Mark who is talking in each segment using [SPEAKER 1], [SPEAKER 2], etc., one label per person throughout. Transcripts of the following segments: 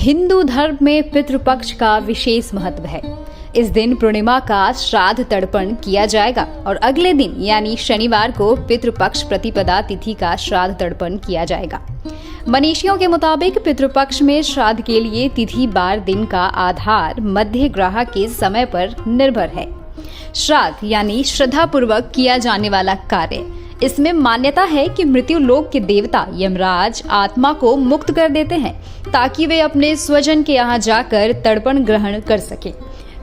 [SPEAKER 1] हिंदू धर्म में पितृपक्ष का विशेष महत्व है। इस दिन पूर्णिमा का श्राद्ध तर्पण किया जाएगा और अगले दिन यानी शनिवार को पितृपक्ष प्रतिपदा तिथि का श्राद्ध तर्पण किया जाएगा। मनीषियों के मुताबिक पितृपक्ष में श्राद्ध के लिए तिथि बार दिन का आधार मध्य ग्रह के समय पर निर्भर है। श्राद्ध यानी श्रद्धा पूर्वक किया जाने वाला कार्य। इसमें मान्यता है कि मृत्यु लोक के देवता यमराज आत्मा को मुक्त कर देते हैं ताकि वे अपने स्वजन के यहाँ जाकर तर्पण ग्रहण कर सके।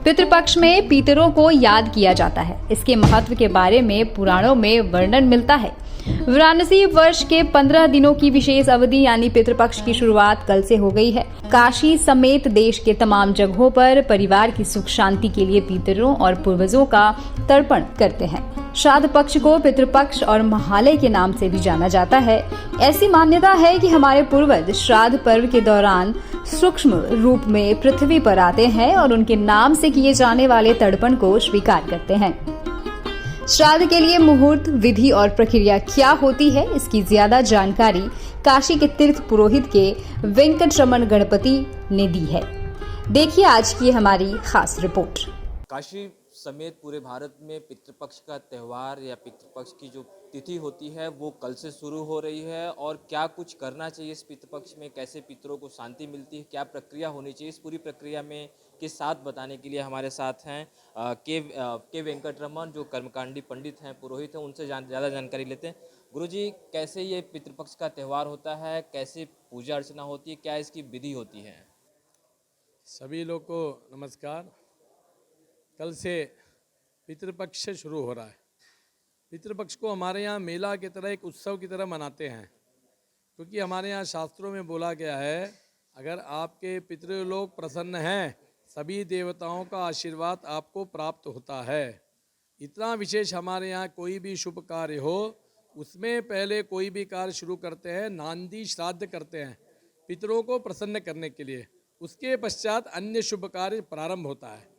[SPEAKER 1] पितृपक्ष में पितरों को याद किया जाता है। इसके महत्व के बारे में पुराणों में वर्णन मिलता है। वाराणसी वर्ष के 15 दिनों की विशेष अवधि यानी पितृपक्ष की शुरुआत कल से हो गई है। काशी समेत देश के तमाम जगहों पर परिवार की सुख शांति के लिए पितरों और पूर्वजों का तर्पण करते हैं। श्राद्ध पक्ष को पितृपक्ष और महालय के नाम से भी जाना जाता है। ऐसी मान्यता है कि हमारे पूर्वज श्राद्ध पर्व के दौरान सूक्ष्म रूप में पृथ्वी पर आते हैं और उनके नाम से किए जाने वाले तर्पण को स्वीकार करते हैं। श्राद्ध के लिए मुहूर्त, विधि और प्रक्रिया क्या होती है, इसकी ज्यादा जानकारी काशी के तीर्थ पुरोहित के वेंकटरमण गणपति ने दी है। देखिए आज की हमारी खास रिपोर्ट।
[SPEAKER 2] काशी समेत पूरे भारत में पितृपक्ष का त्यौहार या पितृपक्ष की जो तिथि होती है वो कल से शुरू हो रही है और क्या कुछ करना चाहिए इस पितृपक्ष में, कैसे पितरों को शांति मिलती है, क्या प्रक्रिया होनी चाहिए, इस पूरी प्रक्रिया में के साथ बताने के लिए हमारे साथ हैं के वेंकटरमण जो कर्मकांडी पंडित हैं, पुरोहित हैं। उनसे ज़्यादा जानकारी लेते हैं। गुरुजी, कैसे ये पितृपक्ष का त्यौहार होता है, कैसे पूजा अर्चना होती है, क्या इसकी विधि होती है?
[SPEAKER 3] सभी लोग को नमस्कार। कल से पितृपक्ष शुरू हो रहा है। पितृपक्ष को हमारे यहाँ मेला की तरह, एक उत्सव की तरह मनाते हैं, क्योंकि हमारे यहाँ शास्त्रों में बोला गया है अगर आपके पितृलोक प्रसन्न हैं, सभी देवताओं का आशीर्वाद आपको प्राप्त होता है। इतना विशेष हमारे यहाँ कोई भी शुभ कार्य हो उसमें पहले कोई भी कार्य शुरू करते हैं, नांदी श्राद्ध करते हैं पितरों को प्रसन्न करने के लिए। उसके पश्चात अन्य शुभ कार्य प्रारंभ होता है।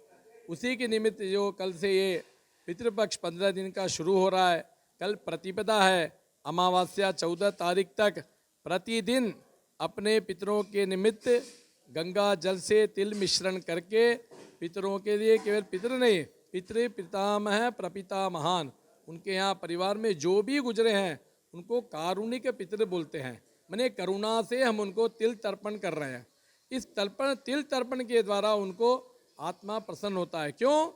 [SPEAKER 3] उसी के निमित्त जो कल से ये पितृपक्ष 15 दिन का शुरू हो रहा है। कल प्रतिपदा है, अमावस्या 14 तारीख तक प्रतिदिन अपने पितरों के निमित्त गंगा जल से तिल मिश्रण करके पितरों के लिए, केवल पितर नहीं, पितृ पितामह प्रपितामहान, उनके यहाँ परिवार में जो भी गुजरे हैं उनको कारुणिक पितर बोलते हैं। माने करुणा से हम उनको तिल तर्पण कर रहे हैं। इस तिल तर्पण के द्वारा उनको आत्मा प्रसन्न होता है। क्यों?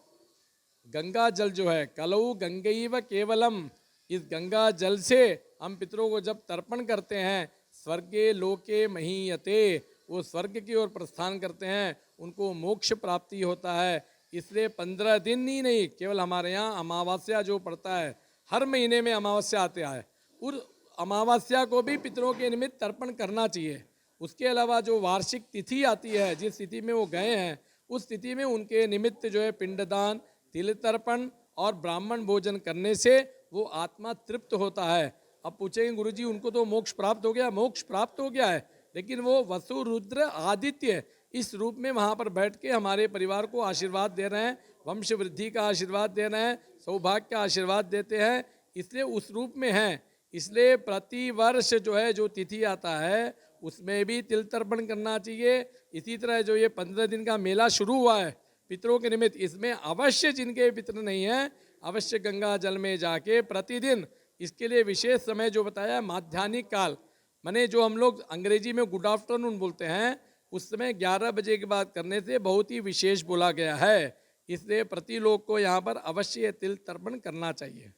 [SPEAKER 3] गंगा जल जो है, कलऊ गंगैव केवलम, इस गंगा जल से हम पितरों को जब तर्पण करते हैं, स्वर्गे लोके महीयते, वो स्वर्ग की ओर प्रस्थान करते हैं, उनको मोक्ष प्राप्ति होता है। इसलिए 15 दिन ही नहीं, केवल हमारे यहाँ अमावस्या जो पड़ता है, हर महीने में अमावस्या आते है, उस अमावस्या को भी पितरों के निमित्त तर्पण करना चाहिए। उसके अलावा जो वार्षिक तिथि आती है, जिस तिथि में वो गए हैं उस तिथि में उनके निमित्त जो है पिंडदान, तिल तर्पण और ब्राह्मण भोजन करने से वो आत्मा तृप्त होता है। अब पूछेंगे गुरुजी उनको तो मोक्ष प्राप्त हो गया। मोक्ष प्राप्त हो गया है, लेकिन वो वसु रुद्र आदित्य इस रूप में वहाँ पर बैठ के हमारे परिवार को आशीर्वाद दे रहे हैं, वंश वृद्धि का आशीर्वाद दे रहे हैं, सौभाग्य का आशीर्वाद देते हैं, इसलिए उस रूप में हैं। इसलिए प्रति वर्ष जो है जो तिथि आता है उसमें भी तिल तर्पण करना चाहिए। इसी तरह जो ये 15 दिन का मेला शुरू हुआ है पितरों के निमित्त, इसमें अवश्य जिनके पितर नहीं हैं अवश्य गंगा जल में जाके प्रतिदिन, इसके लिए विशेष समय जो बताया माध्याह्निक काल, माने जो हम लोग अंग्रेजी में गुड आफ्टरनून बोलते हैं, उस समय 11 बजे के बाद करने से बहुत ही विशेष बोला गया है। इसलिए प्रति लोग को यहाँ पर अवश्य तिल तर्पण करना चाहिए।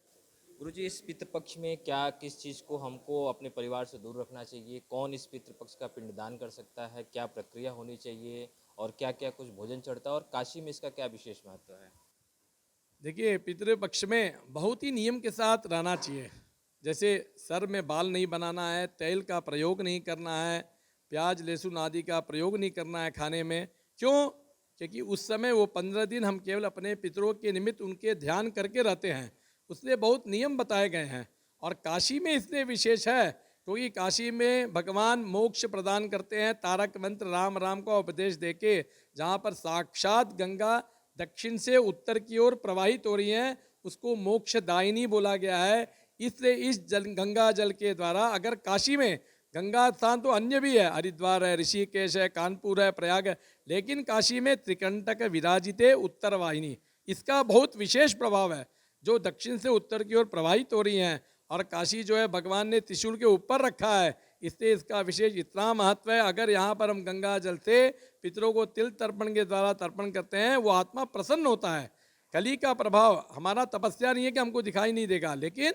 [SPEAKER 2] गुरुजी, इस पितृपक्ष में क्या किस चीज़ को हमको अपने परिवार से दूर रखना चाहिए? कौन इस पितृपक्ष का पिंडदान कर सकता है? क्या प्रक्रिया होनी चाहिए और क्या क्या कुछ भोजन चढ़ता है और काशी में इसका क्या विशेष महत्व है?
[SPEAKER 3] देखिए, पितृपक्ष में बहुत ही नियम के साथ रहना चाहिए। जैसे सर में बाल नहीं बनाना है, तेल का प्रयोग नहीं करना है, प्याज लहसुन आदि का प्रयोग नहीं करना है खाने में। क्यों? क्योंकि उस समय वो 15 दिन हम केवल अपने पितरों के निमित्त उनके ध्यान करके रहते हैं, उसलिए बहुत नियम बताए गए हैं। और काशी में इसलिए विशेष है क्योंकि काशी में भगवान मोक्ष प्रदान करते हैं। तारक मंत्र राम राम का उपदेश देके, जहाँ पर साक्षात गंगा दक्षिण से उत्तर की ओर प्रवाहित हो रही हैं, उसको मोक्षदायिनी बोला गया है। इसलिए इस गंगा जल के द्वारा अगर काशी में गंगा स्थान तो अन्य भी है, हरिद्वार है, ऋषिकेश है, कानपुर है, प्रयाग है, लेकिन काशी में त्रिकंटक विराजिते उत्तर वाहिनी, इसका बहुत विशेष प्रभाव है जो दक्षिण से उत्तर की ओर प्रवाहित हो रही हैं। और काशी जो है भगवान ने त्रिशूल के ऊपर रखा है, इसलिए इसका विशेष इतना महत्व है। अगर यहाँ पर हम गंगा जल से पितरों को तिल तर्पण के द्वारा तर्पण करते हैं, वो आत्मा प्रसन्न होता है। कली का प्रभाव, हमारा तपस्या नहीं है कि हमको दिखाई नहीं देगा, लेकिन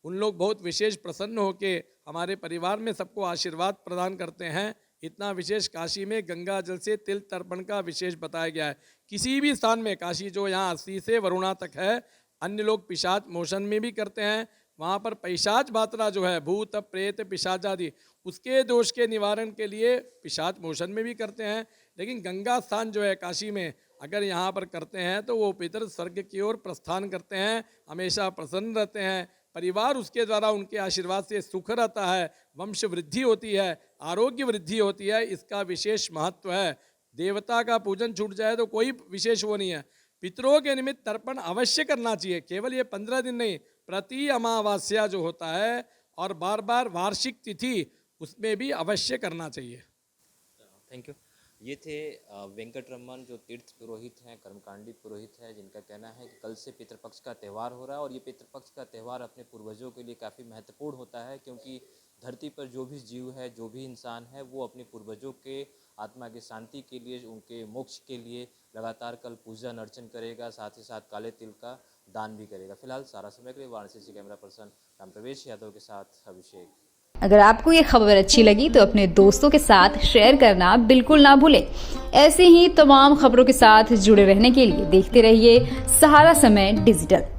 [SPEAKER 3] उन लोग बहुत विशेष प्रसन्न होके हमारे परिवार में सबको आशीर्वाद प्रदान करते हैं। इतना विशेष काशी में गंगा जल से तिल तर्पण का विशेष बताया गया है। किसी भी स्थान में, काशी जो यहाँ 80 से वरुणा तक है, अन्य लोग पिशाच मोशन में भी करते हैं। वहाँ पर पिशाच मात्रा जो है, भूत प्रेत पिशाच आदि, उसके दोष के निवारण के लिए पिशाच मोशन में भी करते हैं। लेकिन गंगा स्थान जो है काशी में, अगर यहाँ पर करते हैं तो वो पितर स्वर्ग की ओर प्रस्थान करते हैं, हमेशा प्रसन्न रहते हैं। परिवार उसके द्वारा, उनके आशीर्वाद से सुख रहता है, वंश वृद्धि होती है, आरोग्य वृद्धि होती है। इसका विशेष महत्व है। देवता का पूजन छूट जाए तो कोई विशेष वो नहीं है। पितरों के निमित्त तर्पण अवश्य करना चाहिए। केवल ये 15 दिन नहीं, प्रति अमावस्या जो होता है और बार बार वार्षिक तिथि, उसमें भी अवश्य करना चाहिए।
[SPEAKER 2] Thank you. ये थे वेंकट रमन, जो तीर्थ पुरोहित हैं, कर्मकांडी पुरोहित हैं, जिनका कहना है कि कल से पितृपक्ष का त्यौहार हो रहा है। और ये पितृपक्ष का त्यौहार अपने पूर्वजों के लिए काफ़ी महत्वपूर्ण होता है, क्योंकि धरती पर जो भी जीव है, जो भी इंसान है, वो अपने पूर्वजों के आत्मा की शांति के लिए, उनके मोक्ष के लिए लगातार कल पूजन अर्चन करेगा, साथ ही साथ काले तिल का दान भी करेगा। फिलहाल सारा समय के लिए वाराणसी से कैमरा पर्सन राम प्रवेश यादव के साथ अभिषेक।
[SPEAKER 1] अगर आपको ये खबर अच्छी लगी तो अपने दोस्तों के साथ शेयर करना बिल्कुल ना भूलें। ऐसे ही तमाम खबरों के साथ जुड़े रहने के लिए देखते रहिए सहारा समय डिजिटल।